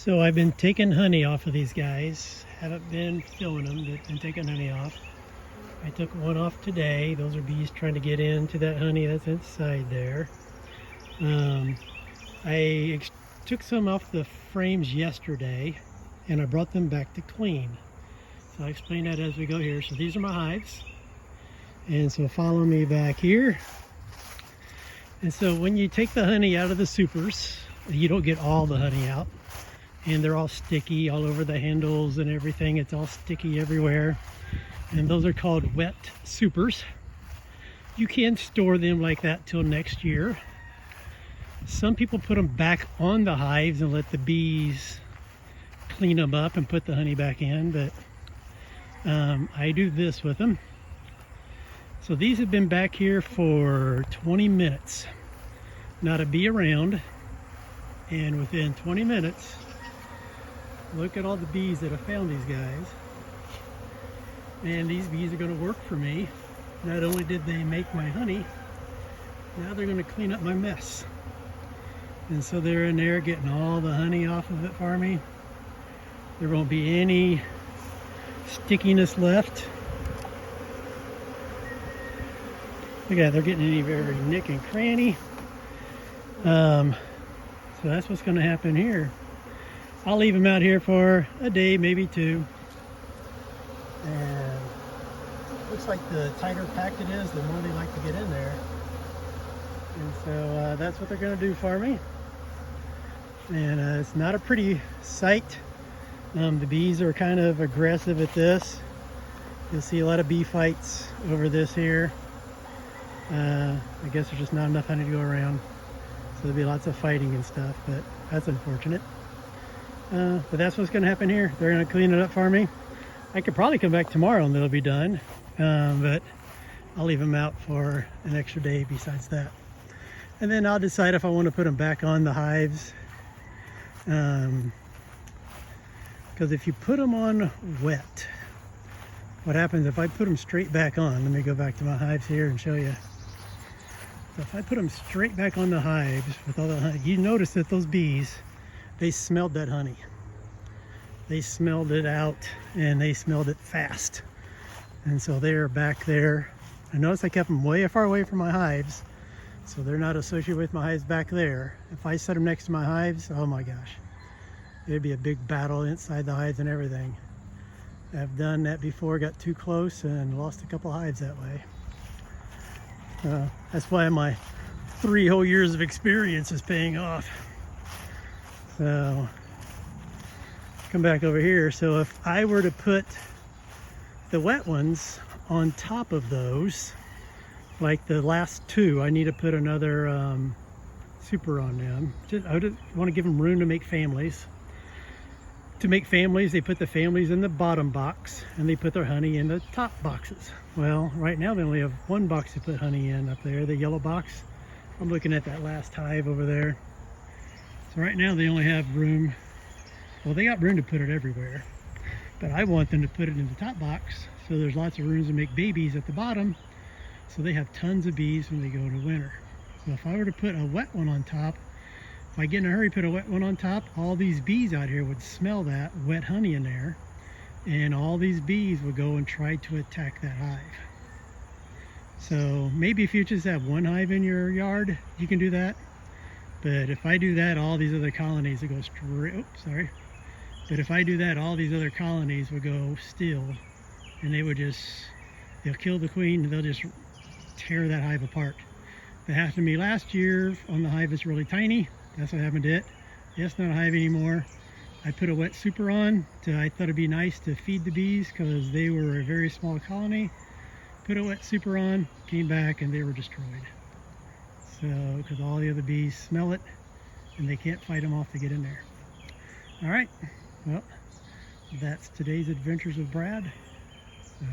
So I've been taking honey off of these guys. Haven't been filming them, but been taking honey off. I took one off today. Those are bees trying to get into that honey that's inside there. I took some off the frames yesterday and I brought them back to clean. So I'll explain that as we go here. So these are my hives. And so follow me back here. And so when you take the honey out of the supers, you don't get all the honey out. And they're all sticky all over the handles and everything. It's all sticky everywhere. And those are called wet supers. You can store them like that till next year. Some people put them back on the hives and let the bees clean them up and put the honey back in, but I do this with them. So these have been back here for 20 minutes. Not a bee around. And within 20 minutes, look at all the bees that have found these guys. And these bees are going to work for me. Not only did they make my honey, now they're going to clean up my mess. And so they're in there getting all the honey off of it for me. There won't be any stickiness left. Look at that, they're getting any very nick and cranny. So that's what's going to happen here. I'll leave them out here for a day, maybe two. And looks like the tighter packed it is, the more they like to get in there. And so that's what they're going to do for me. And it's not a pretty sight. The bees are kind of aggressive at this. You'll see a lot of bee fights over this here. I guess there's just not enough honey to go around. So there'll be lots of fighting and stuff, but that's unfortunate. But that's what's going to happen here. They're going to clean it up for me. I could probably come back tomorrow and they'll be done. But I'll leave them out for an extra day besides that. And then I'll decide if I want to put them back on the hives. Because if you put them on wet, what happens if I put them straight back on? Let me go back to my hives here and show you. So if I put them straight back on the hives with all the honey, you notice that those bees, they smelled that honey. They smelled it out and they smelled it fast. And so they're back there. I notice I kept them way far away from my hives. So they're not associated with my hives back there. If I set them next to my hives, oh my gosh. It'd be a big battle inside the hives and everything. I've done that before, got too close and lost a couple hives that way. That's why my 3 whole years of experience is paying off. So, come back over here. So if I were to put the wet ones on top of those, like the last 2, I need to put another super on them. I just want to give them room to make families. To make families, they put the families in the bottom box and they put their honey in the top boxes. Well, right now they only have 1 box to put honey in up there, the yellow box. I'm looking at that last hive over there. So right now they only have room, well, they got room to put it everywhere, but I want them to put it in the top box so there's lots of room to make babies at the bottom, so they have tons of bees when they go to winter. So if I were to put a wet one on top, if I get in a hurry, put a wet one on top, all these bees out here would smell that wet honey in there, and all these bees would go and try to attack that hive. So maybe if you just have 1 hive in your yard, you can do that. But if I do that, all these other colonies would go straight, oops, sorry. But if I do that, all these other colonies would go still, and they would just, they'll kill the queen, and they'll just tear that hive apart. That happened to me last year on the hive that's really tiny. That's what happened to it. It's not a hive anymore. I put a wet super on. I thought it'd be nice to feed the bees because they were a very small colony. Put a wet super on, came back, and they were destroyed. So, because all the other bees smell it, and they can't fight them off to get in there. All right, well, that's today's adventures with Brad. So.